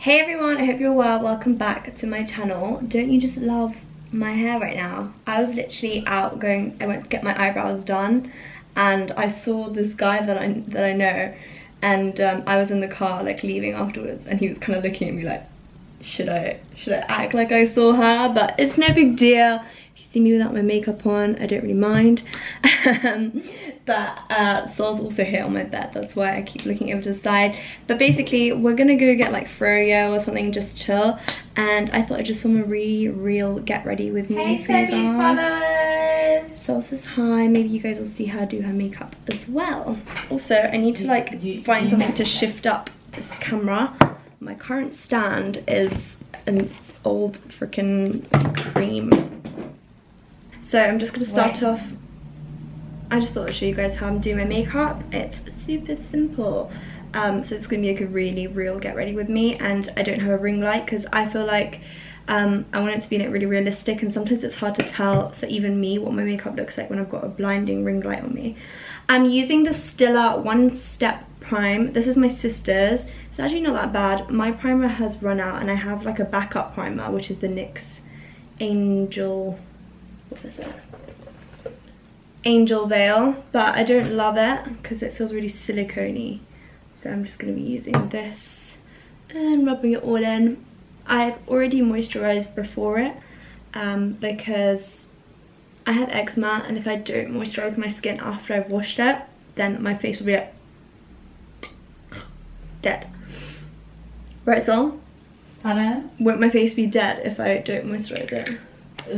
Hey everyone, I hope you're well. Welcome back to my channel. Don't you just love my hair right now? I was literally out I went to get my eyebrows done and I saw this guy that I know, and I was in the car like leaving afterwards, and he was kind of looking at me like, should I act like I saw her? But it's no big deal. If you see me without my makeup on, I don't really mind. But Sol's also here on my bed, that's why I keep looking over to the side. But basically we're gonna go get like froyo or something, just chill, and I thought I'd just film a really real get ready with me. Hey Seppi's followers! Sol says hi. Maybe you guys will see her do her makeup as well. Also, I need to like find something to shift up this camera. My current stand is an old freaking cream. So I'm just gonna start off. I just thought I'd show you guys how I'm doing my makeup. It's super simple. So it's gonna be like a really real get ready with me, and I don't have a ring light because I feel like I want it to be like really realistic, and sometimes it's hard to tell for even me what my makeup looks like when I've got a blinding ring light on me. I'm using the Stila One Step Prime. This is my sister's. It's actually not that bad. My primer has run out and I have like a backup primer, which is the NYX Angel, what is it? Angel Veil, but I don't love it because it feels really silicone-y. So I'm just going to be using this and rubbing it all in. I've already moisturized before it because I have eczema, and if I don't moisturize my skin after I've washed it, then my face will be like dead. Right, Sol? Pardon? Won't my face be dead if I don't moisturize it?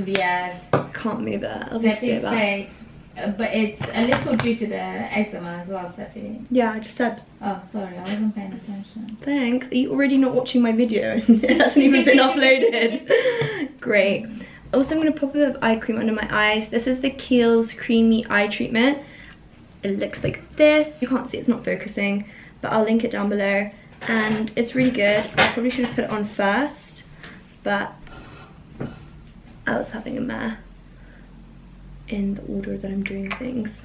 Yeah. Can't move it. I'll just say that. Face. But it's a little due to the eczema as well, Sepii. Yeah, I just said. Oh, sorry, I wasn't paying attention. Thanks. Are you already not watching my video? It hasn't even been uploaded. Great. Also, I'm going to pop a bit of eye cream under my eyes. This is the Kiehl's Creamy Eye Treatment. It looks like this. You can't see, it's not focusing, but I'll link it down below. And it's really good. I probably should have put it on first, but I was having a mare in the order that I'm doing things.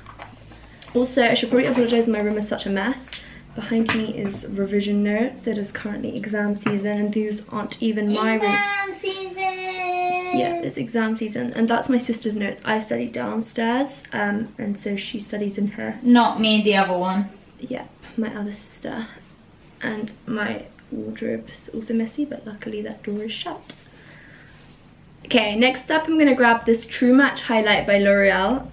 Also, I should probably apologise, my room is such a mess. Behind me is revision notes. It is currently exam season, and these aren't even my room. Exam season! Yeah, it's exam season, and that's my sister's notes. I study downstairs, and so she studies in her. Not me, the other one. Yeah, my other sister. And my wardrobe's also messy, but luckily that door is shut. Okay, next up I'm gonna grab this True Match highlight by L'Oreal.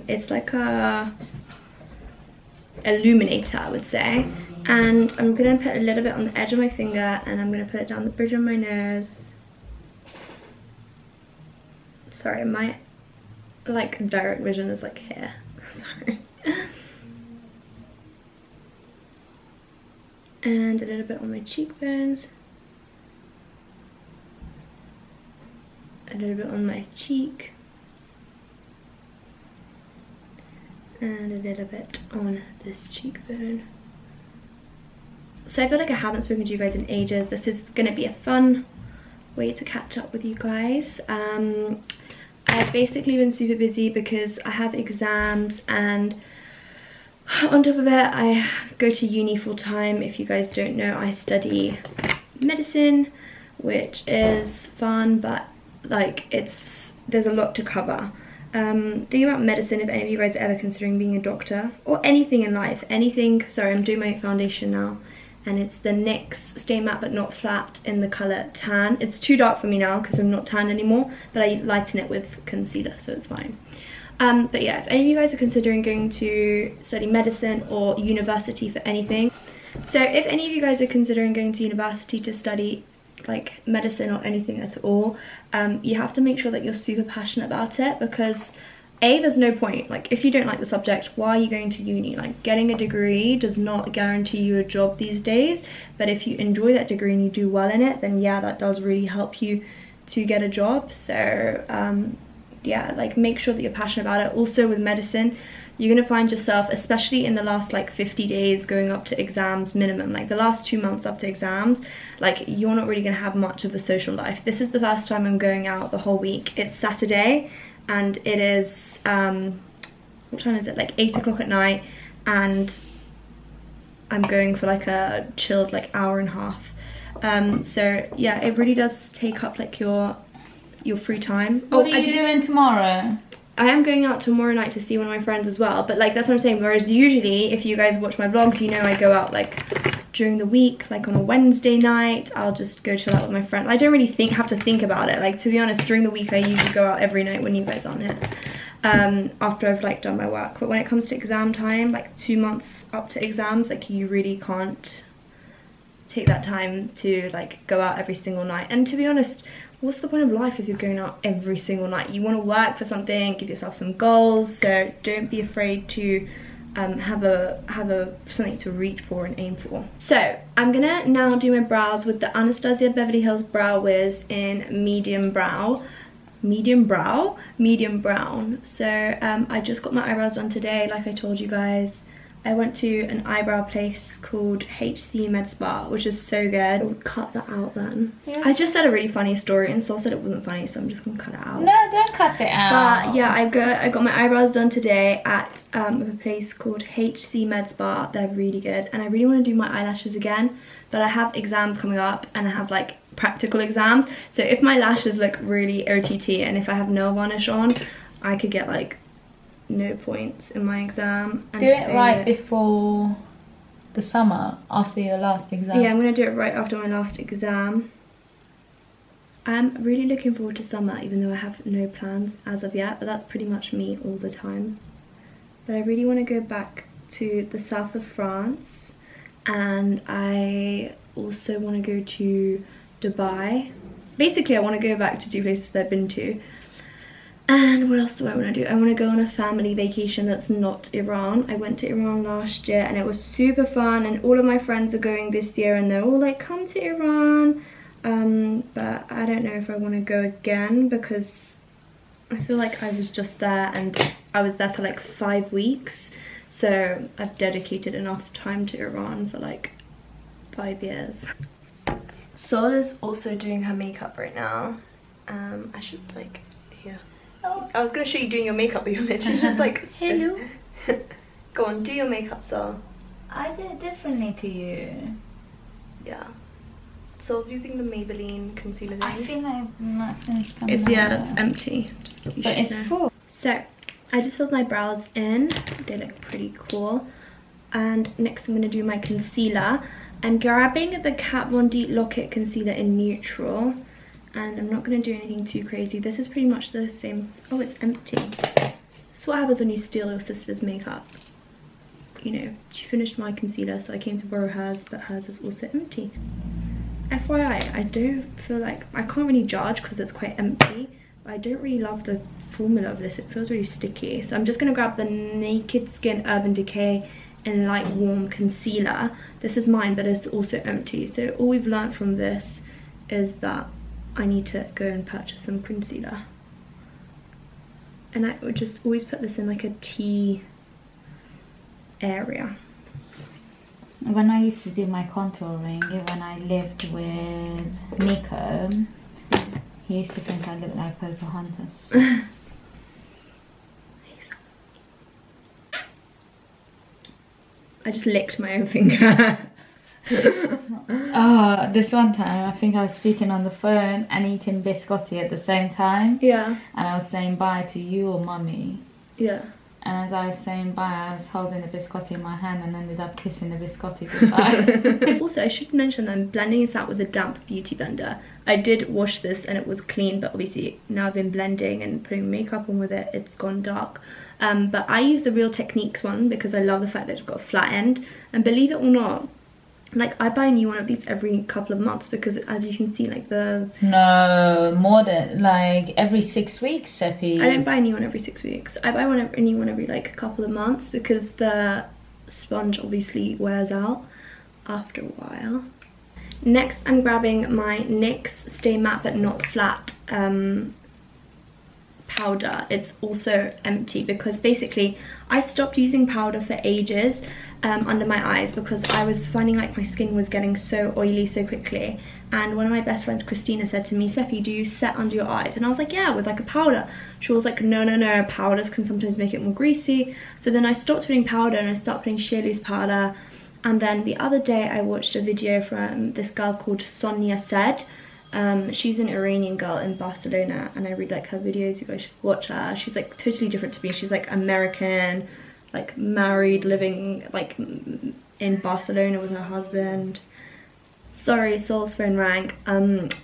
It's like a illuminator, I would say, and I'm gonna put a little bit on the edge of my finger, and I'm gonna put it down the bridge of my nose. Sorry, my like direct vision is like here. Sorry. And a little bit on my cheekbones. A little bit on my cheek, and a little bit on this cheekbone. So I feel like I haven't spoken to you guys in ages. This is going to be a fun way to catch up with you guys. I've basically been super busy because I have exams, and on top of it I go to uni full time. If you guys don't know, I study medicine, which is fun, but like there's a lot to cover. Think about medicine, if any of you guys are ever considering being a doctor or anything in life, anything. Sorry, I'm doing my foundation now, and it's the NYX Stay Matte But Not Flat in the colour Tan. It's too dark for me now because I'm not tan anymore, but I lighten it with concealer, so it's fine. But yeah, if any of you guys are considering going to study medicine or university for anything, so if any of you guys are considering going to university to study like medicine or anything at all, you have to make sure that you're super passionate about it, because there's no point, like if you don't like the subject, why are you going to uni? Like getting a degree does not guarantee you a job these days, but if you enjoy that degree and you do well in it, then yeah, that does really help you to get a job. So yeah, like make sure that you're passionate about it. Also with medicine, you're gonna find yourself, especially in the last like 50 days going up to exams minimum, like the last 2 months up to exams, like you're not really gonna have much of a social life. This is the first time I'm going out the whole week. It's Saturday and it is what time is it, like 8 o'clock at night, and I'm going for like a chilled like hour and a half. So yeah, it really does take up like your free time. What are you doing tomorrow? I am going out tomorrow night to see one of my friends as well, but like that's what I'm saying. Whereas usually, if you guys watch my vlogs, you know I go out like during the week, like on a Wednesday night. I'll just go chill out with my friend. I don't really have to think about it. Like, to be honest, during the week I usually go out every night when you guys aren't here. After I've like done my work. But when it comes to exam time, like 2 months up to exams, like you really can't take that time to like go out every single night. And to be honest, what's the point of life if you're going out every single night? You want to work for something, give yourself some goals, so don't be afraid to have a something to reach for and aim for. So I'm gonna now do my brows with the Anastasia Beverly Hills Brow Wiz in medium brown. So I just got my eyebrows done today, like I told you guys. I went to an eyebrow place called HC Med Spa, which is so good. I would cut that out then. Yes. I just said a really funny story and Sol said it wasn't funny, so I'm just gonna cut it out. No, don't cut it out. But yeah, I got my eyebrows done today at a place called HC Med Spa. They're really good, and I really want to do my eyelashes again, but I have exams coming up and I have like practical exams. So if my lashes look really OTT and if I have nail varnish on, I could get like no points in my exam. And do it right before the summer, after your last exam. Yeah, I'm gonna do it right after my last exam. I'm really looking forward to summer, even though I have no plans as of yet, but that's pretty much me all the time. But I really want to go back to the south of France, and I also want to go to Dubai. Basically, I want to go back to 2 places that I've been to. And what else do I want to do? I want to go on a family vacation that's not Iran. I went to Iran last year and it was super fun, and all of my friends are going this year and they're all like, come to Iran. But I don't know if I want to go again because I feel like I was just there and I was there for like 5 weeks. So I've dedicated enough time to Iran for like 5 years. Sol is also doing her makeup right now. I should like, here. Oh, I was going to show you doing your makeup, but you're literally just like... Hello. Go on, do your makeup, Sol. I did it differently to you. Yeah. Sol's using the Maybelline concealer thing. I feel like nothing's coming it's, yeah, it's empty. Just but it's full. So, I just filled my brows in. They look pretty cool. And next I'm going to do my concealer. I'm grabbing the Kat Von D Lock-It Concealer in Neutral. And I'm not going to do anything too crazy. This is pretty much the same. Oh, it's empty. This is what happens when you steal your sister's makeup. You know, she finished my concealer, so I came to borrow hers, but hers is also empty. FYI, I don't feel like... I can't really judge because it's quite empty. But I don't really love the formula of this. It feels really sticky. So I'm just going to grab the Naked Skin Urban Decay in Light Warm Concealer. This is mine, but it's also empty. So all we've learnt from this is that I need to go and purchase some concealer. And I would just always put this in like a T area. When I used to do my contouring, when I lived with Nico, he used to think I looked like Pocahontas. I just licked my own finger. This one time I think I was speaking on the phone and eating biscotti at the same time. Yeah. And I was saying bye to you or mummy. Yeah. And as I was saying bye, I was holding the biscotti in my hand and ended up kissing the biscotti goodbye. Also, I should mention that I'm blending this out with a damp beauty blender. I did wash this and it was clean, but obviously now I've been blending and putting makeup on with it, it's gone dark. But I use the Real Techniques one because I love the fact that it's got a flat end. And believe it or not, like I buy a new one of these every couple of months because as you can see, like the... No, more than like every 6 weeks, Sepii. I don't buy a new one every 6 weeks. I buy a new one every like a couple of months because the sponge obviously wears out after a while. Next, I'm grabbing my NYX Stay Matte But Not Flat powder. It's also empty because basically I stopped using powder for ages under my eyes because I was finding like my skin was getting so oily so quickly, and one of my best friends, Christina, said to me, Sepii, do you set under your eyes? And I was like, yeah, with like a powder. She was like, no, powders can sometimes make it more greasy. So then I stopped putting powder and I started putting sheer loose powder, And then the other day I watched a video from this girl called Sonia Said. She's an Iranian girl in Barcelona, and I really like her videos. You guys should watch her. She's like totally different to me. She's like American, like married, living like in Barcelona with her husband. Sorry, Saul's phone rang,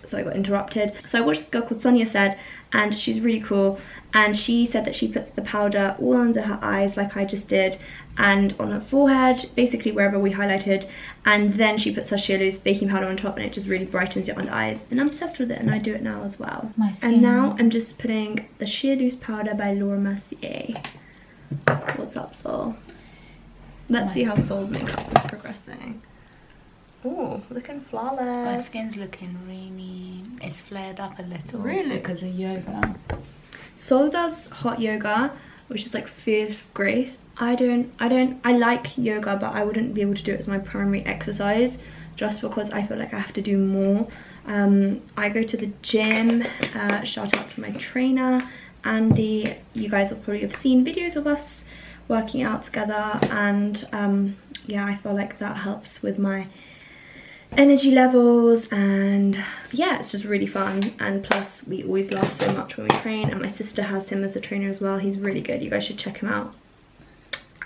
so I got interrupted. So I watched this girl called Sonia Said, and she's really cool, and she said that she puts the powder all under her eyes like I just did, and on her forehead, basically wherever we highlighted, and then she puts her sheer loose baking powder on top, and it just really brightens your under eyes, and I'm obsessed with it, and I do it now as well. And now I'm just putting the sheer loose powder by Laura Mercier. What's up, Saul? Let's see how Saul's makeup is progressing. Oh, looking flawless. My skin's looking really, it's flared up a little. Really? Because of yoga. Saul does hot yoga, which is like fierce grace. I like yoga, but I wouldn't be able to do it as my primary exercise just because I feel like I have to do more. I go to the gym, shout out to my trainer, Andy. You guys will probably have seen videos of us working out together, and yeah, I feel like that helps with my energy levels, and yeah, it's just really fun. And plus we always laugh so much when we train, and my sister has him as a trainer as well. He's really good. You guys should check him out.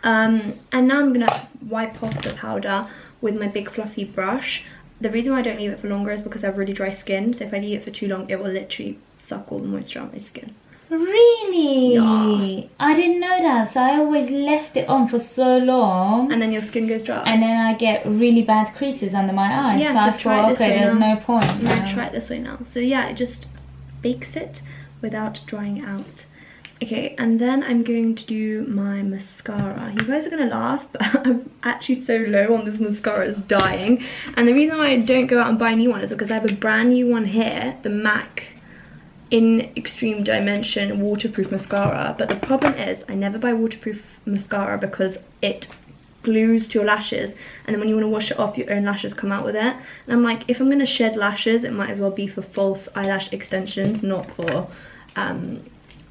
And now I'm gonna wipe off the powder with my big fluffy brush. The reason why I don't leave it for longer is because I have really dry skin, so if I leave it for too long it will literally suck all the moisture out of my skin. Really? Yeah. I didn't know that, so I always left it on for so long. And then your skin goes dry. And then I get really bad creases under my eyes. Yeah, so I try it thought, this okay, way there's now. no point. No, try it this way now. So yeah, it just bakes it without drying out. Okay, and then I'm going to do my mascara. You guys are gonna laugh, but I'm actually so low on this mascara, it's dying. And the reason why I don't go out and buy a new one is because I have a brand new one here, the MAC in Extreme Dimension waterproof mascara. But the problem is I never buy waterproof mascara because it glues to your lashes, and then when you want to wash it off, your own lashes come out with it. And I'm like, if I'm gonna shed lashes, it might as well be for false eyelash extensions, not for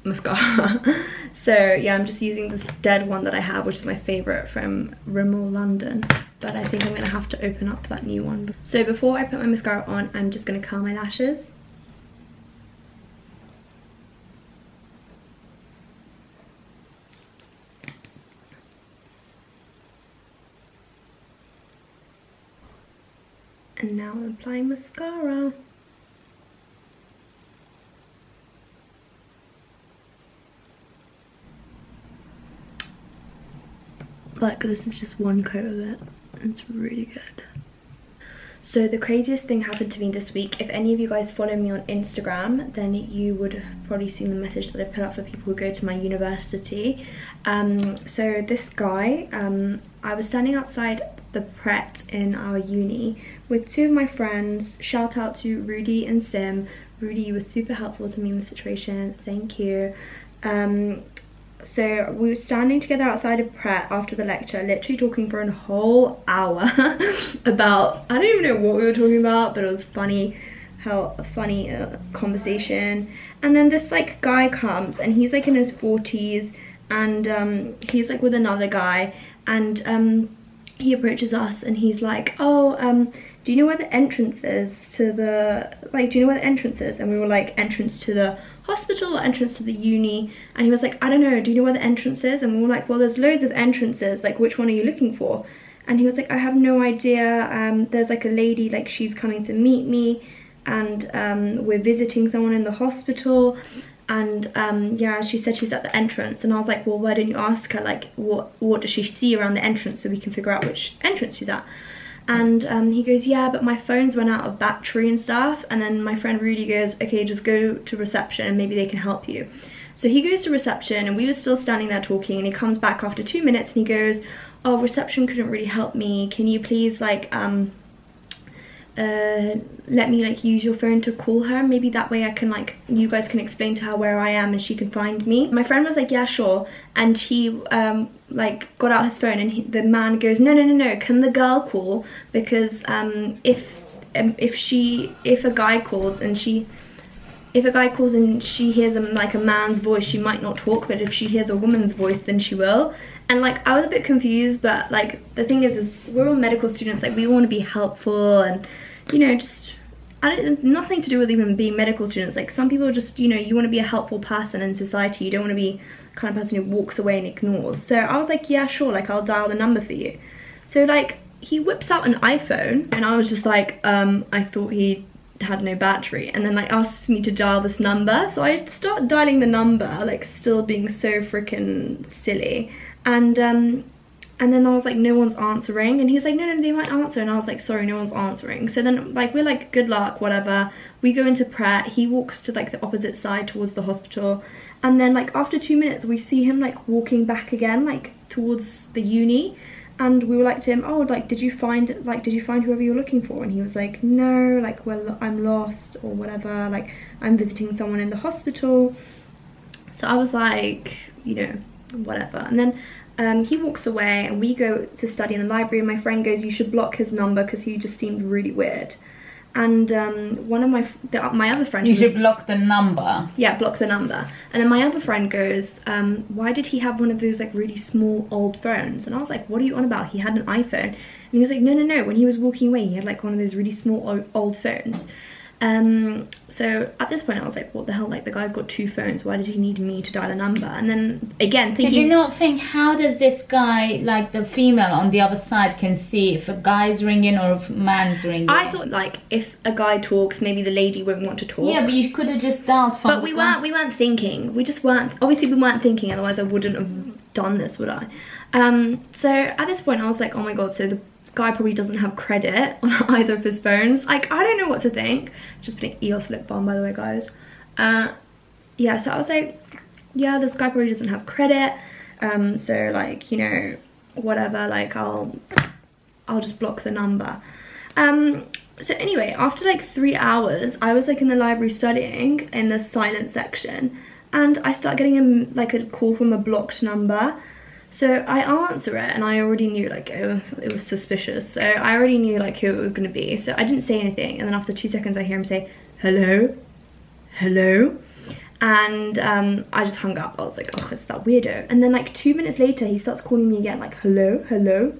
mascara. So yeah, I'm just using this dead one that I have, which is my favorite from Rimmel London, but I think I'm gonna have to open up that new one. So before I put my mascara on, I'm just gonna curl my lashes. And now I'm applying mascara. Like, this is just one coat of it. It's really good. So the craziest thing happened to me this week. If any of you guys follow me on Instagram, then you would have probably seen the message that I put up for people who go to my university. So this guy, I was standing outside the Pret in our uni with two of my friends. Shout out to Rudy and Sim. Rudy, you were super helpful to me in the situation, thank you. So we were standing together outside of Pret after the lecture, literally talking for a whole hour about, I don't even know what we were talking about, but it was funny, how a funny conversation. And then this like guy comes, and he's like in his 40s, and he's like with another guy, and he approaches us and he's like, oh, do you know where the entrance is to the, like, do you know where the entrance is? And we were like, entrance to the hospital or entrance to the uni? And he was like, I don't know, do you know where the entrance is? And we were like, well, there's loads of entrances, like, which one are you looking for? And he was like, I have no idea. There's like a lady, like, she's coming to meet me, and we're visiting someone in the hospital, and yeah, she said she's at the entrance. And I was like, well, why don't you ask her, like, what does she see around the entrance, so we can figure out which entrance she's at? And he goes, yeah, but my phone's run out of battery and stuff. And then my friend Rudy goes, okay, just go to reception and maybe they can help you. So he goes to reception, and we were still standing there talking, and he comes back after 2 minutes and he goes, oh, reception couldn't really help me, can you please like let me like use your phone to call her, maybe that way I can, like, you guys can explain to her where I am and she can find me. My friend was like, yeah, sure. And he like got out his phone, and the man goes, no, can the girl call? Because if a guy calls and she, if a guy calls and she hears like a man's voice, she might not talk, but if she hears a woman's voice, then she will. And like I was a bit confused, but like the thing is we're all medical students, like we want to be helpful, and you know, just nothing to do with even being medical students. Like some people just, you know, you want to be a helpful person in society, you don't want to be the kind of person who walks away and ignores. So I was like, yeah, sure, like I'll dial the number for you. So like he whips out an iPhone, and I was just like, I thought he had no battery, and then like asks me to dial this number. So I start dialing the number, like still being so freaking silly, and then I was like, no one's answering, and he's like, no, they might answer, and I was like, sorry, no one's answering. So then like we're like, good luck, whatever, we go into prayer. He walks to like the opposite side towards the hospital, and then like after 2 minutes we see him like walking back again, like towards the uni. And we were like to him, oh, like, did you find whoever you're looking for? And he was like, no, like, well, I'm lost or whatever, like, I'm visiting someone in the hospital. So I was like, you know, whatever. And then he walks away, and we go to study in the library, and my friend goes, you should block his number because he just seemed really weird. And one of my other friend, you should block the number. Yeah, block the number. And then my other friend goes, why did he have one of those like really small old phones? And I was like, what are you on about? He had an iPhone. And he was like, no, when he was walking away he had like one of those really small old phones. So at this point I was like, what the hell, like the guy's got 2 phones, why did he need me to dial a number? And then again thinking, did you not think, how does this guy, like the female on the other side, can see if a guy's ringing or if a man's ringing? I thought like if a guy talks, maybe the lady won't want to talk. Yeah, but you could have just dialed from. But we weren't thinking. We just weren't. Obviously, we weren't thinking. Otherwise, I wouldn't have done this, would I? So at this point, I was like, oh my god. So the guy probably doesn't have credit on either of his phones. Like, I don't know what to think. Just putting EOS lip balm, by the way, guys. Yeah. So I was like, yeah, this guy probably doesn't have credit. So like, you know, whatever. Like, I'll just block the number. So anyway, after like 3 hours, I was like in the library studying in the silent section, and I start getting like a call from a blocked number. So I answer it, and I already knew like it was suspicious. So I already knew like who it was going to be. So I didn't say anything, and then after 2 seconds I hear him say, hello, hello. And I just hung up. I was like, oh, it's that weirdo. And then like 2 minutes later he starts calling me again, like, hello, hello.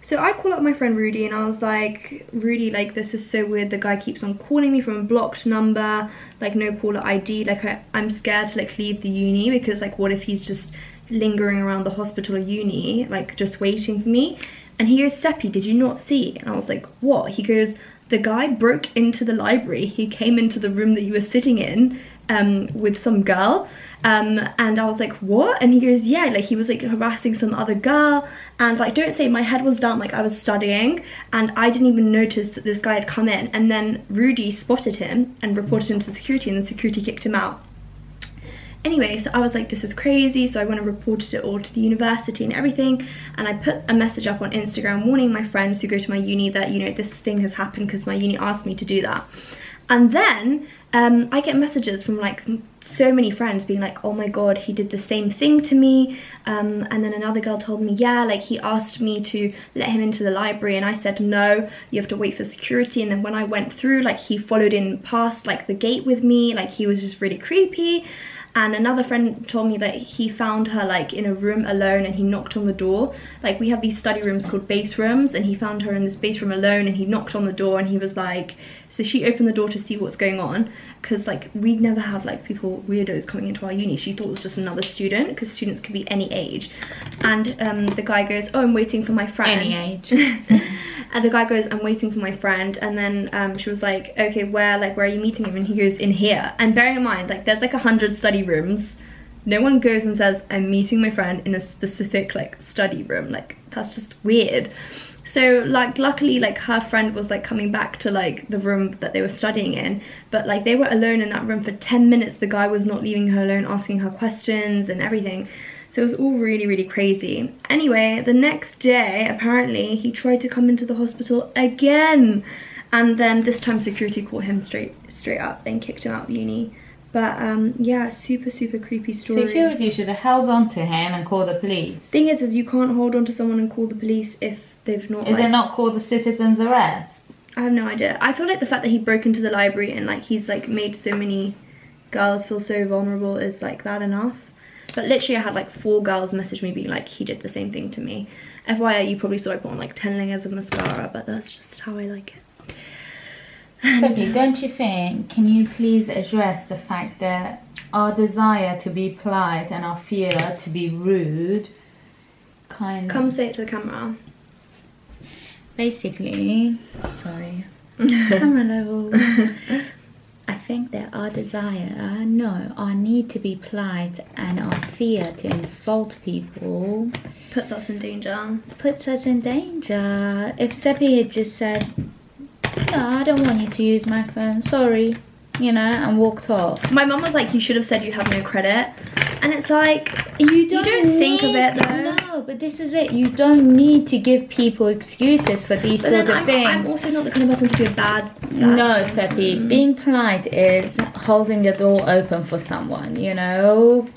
So I call up my friend Rudy, and I was like, Rudy, like, this is so weird. The guy keeps on calling me from a blocked number, like no caller ID. Like I'm scared to like leave the uni, because like what if he's just lingering around the hospital or uni, like just waiting for me? And he goes, Sepii, did you not see? And I was like, what? He goes, the guy broke into the library. He came into the room that you were sitting in with some girl. And I was like, what? And he goes, yeah, like he was like harassing some other girl. And like, don't say, my head was down, like I was studying, and I didn't even notice that this guy had come in. And then Rudy spotted him and reported him to security, and the security kicked him out. Anyway, so I was like, this is crazy. So I went and reported it all to the university and everything, and I put a message up on Instagram warning my friends who go to my uni that, you know, this thing has happened because my uni asked me to do that. And then I get messages from like so many friends being like, oh my god, he did the same thing to me. And then another girl told me, yeah, like he asked me to let him into the library, and I said no, you have to wait for security. And then when I went through, like he followed in past like the gate with me, like he was just really creepy. And another friend told me that he found her like in a room alone, and he knocked on the door. Like we have these study rooms called base rooms, and he found her in this base room alone, and he knocked on the door, and he was like, so she opened the door to see what's going on, because like we'd never have like people, weirdos coming into our uni. She thought it was just another student, because students can be any age. And the guy goes, oh, I'm waiting for my friend. Any age. And the guy goes, I'm waiting for my friend. And then she was like, okay, where are you meeting him? And he goes, in here. And bearing in mind, like there's like 100 study rooms. No one goes and says, I'm meeting my friend in a specific like study room. Like that's just weird. So like luckily like her friend was like coming back to like the room that they were studying in, but like they were alone in that room for 10 minutes. The guy was not leaving her alone, asking her questions and everything. So it was all really, really crazy. Anyway, the next day, apparently, he tried to come into the hospital again. And then this time security caught him straight up and kicked him out of uni. But yeah, super, super creepy story. Security should have held on to him and called the police. Thing is you can't hold on to someone and call the police if they've not... Is it not called a citizen's arrest? I have no idea. I feel like the fact that he broke into the library and like he's like made so many girls feel so vulnerable is like bad enough. But literally I had like 4 girls message me being like, he did the same thing to me. FYI, you probably saw I put on like 10 layers of mascara, but that's just how I like it. Sepii, don't you think, can you please address the fact that our desire to be polite and our fear to be rude kind of... Come say it to the camera. Basically, sorry, camera level. I think that our desire, no, our need to be polite and our fear to insult people puts us in danger. Puts us in danger. If Sepii had just said, no, I don't want you to use my phone, sorry, you know, and walked off. My mum was like, you should have said you have no credit. And it's like, you don't think of it though. No, but this is it. You don't need to give people excuses for these sort of things. I'm also not the kind of person to feel bad. No, Sepii, being polite is holding the door open for someone, you know,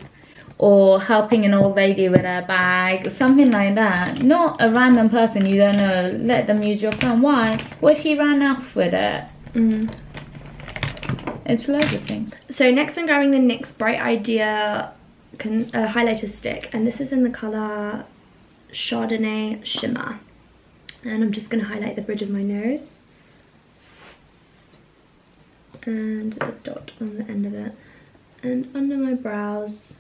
or helping an old lady with her bag, something like that. Not a random person you don't know, let them use your phone. Why? What if he ran off with it? It's loads of things. So next I'm grabbing the NYX Bright Idea highlighter stick, and this is in the colour Chardonnay Shimmer. And I'm just going to highlight the bridge of my nose and a dot on the end of it, and under my brows.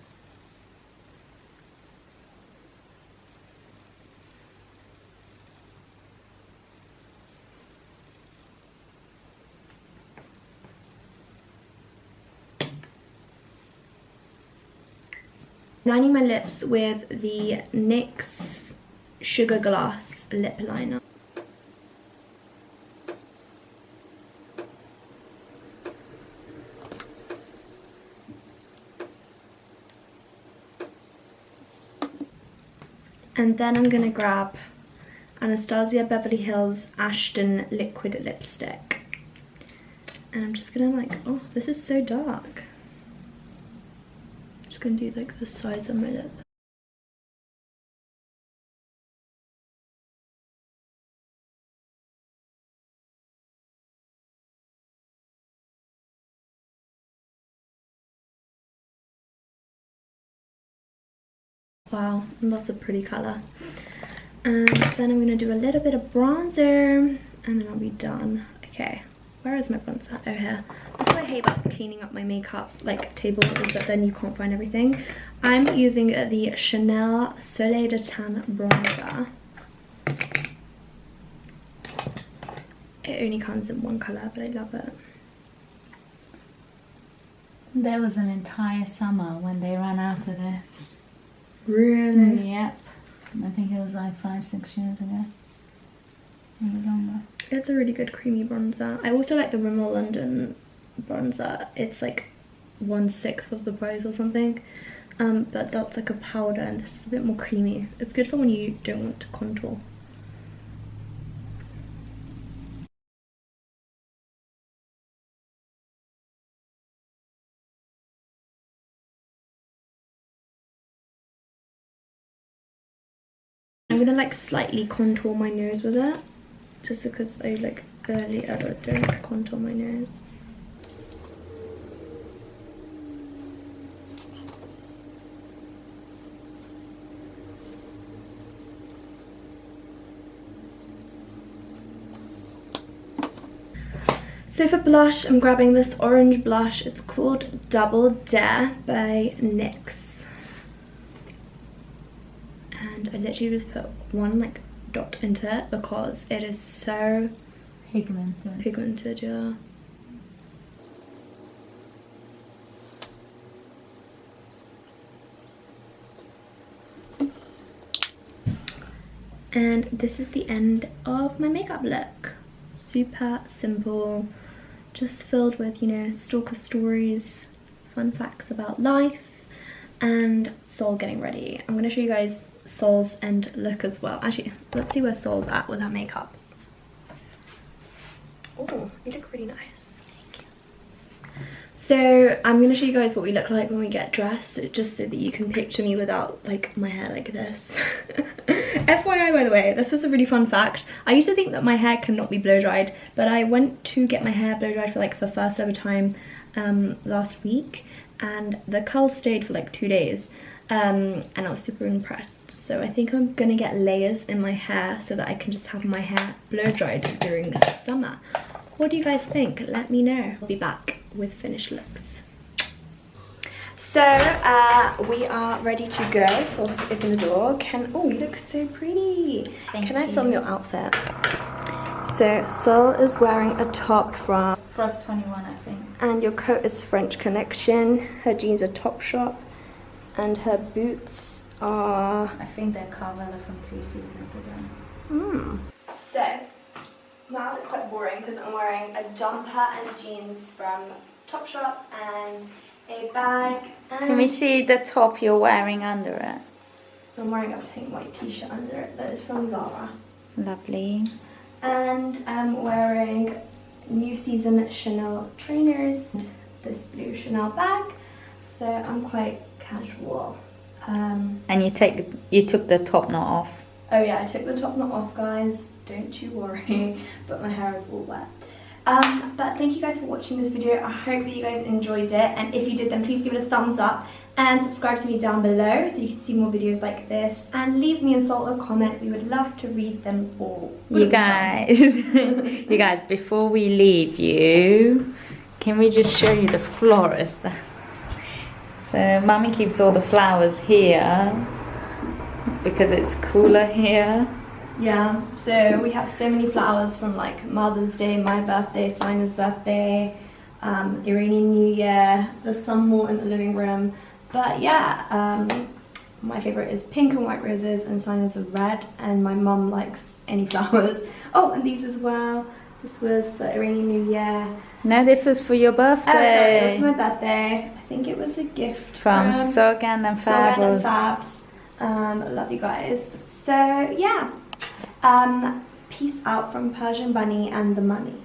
Lining my lips with the NYX Sugar Glass lip liner. And then I'm going to grab Anastasia Beverly Hills Ashton Liquid Lipstick. And I'm just going to like, oh, this is so dark. I'm just going to do like the sides of my lip. Wow, lots of pretty colour. And then I'm going to do a little bit of bronzer and then I'll be done. Okay, where is my bronzer? Oh, here. That's what I hate about cleaning up my makeup like table, is that then you can't find everything. I'm using the Chanel Soleil de Tan bronzer. It only comes in one colour, but I love it. There was an entire summer when they ran out of this. Really? Yep. I think it was like 5-6 years ago. Maybe longer. It's a really good creamy bronzer. I also like the Rimmel London bronzer. It's like 1/6 of the price or something. But that's like a powder and this is a bit more creamy. It's good for when you don't want to contour. I'm gonna like slightly contour my nose with it, just because I like barely ever don't contour my nose. So for blush, I'm grabbing this orange blush. It's called Double Dare by NYX. And I literally just put one like dot into it because it is so pigmented, yeah. And this is the end of my makeup look. Super simple, just filled with, you know, stalker stories, fun facts about life, and Sol getting ready. I'm going to show you guys Sol's end look as well. Actually, let's see where Sol's at with her makeup. Oh, you look really nice. Thank you. So I'm going to show you guys what we look like when we get dressed, just so that you can picture me without like my hair like this. FYI, by the way, this is a really fun fact. I used to think that my hair cannot be blow dried, but I went to get my hair blow dried for like the first ever time last week, and the curls stayed for like 2 days, and I was super impressed. So I think I'm gonna get layers in my hair so that I can just have my hair blow dried during the summer. What do you guys think? Let me know. I'll be back with finished looks. So we are ready to go. So let's open the door. Oh, you look so pretty. Can I film your outfit? So Sol is wearing a top from Forever 21, I think. And your coat is French Connection. Her jeans are Topshop, and her boots are, I think they're Carvela from 2 seasons ago. So now it's quite boring because I'm wearing a jumper and jeans from Topshop and a bag. And Can we see the top you're wearing under it? I'm wearing a pink white t-shirt under it that is from Zara. Lovely. And I'm wearing New Season Chanel trainers, this blue Chanel bag. So I'm quite casual. And you took the top knot off. Oh yeah, I took the top knot off, guys. Don't you worry, but my hair is all wet. But thank you guys for watching this video. I hope that you guys enjoyed it, and if you did, then please give it a thumbs up and subscribe to me down below so you can see more videos like this, and leave me and Sol a comment. We would love to read them all. You guys, you guys, before we leave you, can we just show you the florist? So Mummy keeps all the flowers here because it's cooler here. Yeah, so we have so many flowers from like Mother's Day, my birthday, Sina's birthday, Iranian New Year. There's some more in the living room, but yeah, my favorite is pink and white roses, and Sina's are red, and my mum likes any flowers. Oh, and these as well. This was for Iranian New Year. No, this was for your birthday. Oh, sorry, it was my birthday. I think it was a gift from Sogan and Fab. Sogan and Fabs. Love you guys. So yeah, peace out from Persian Bunny and the money.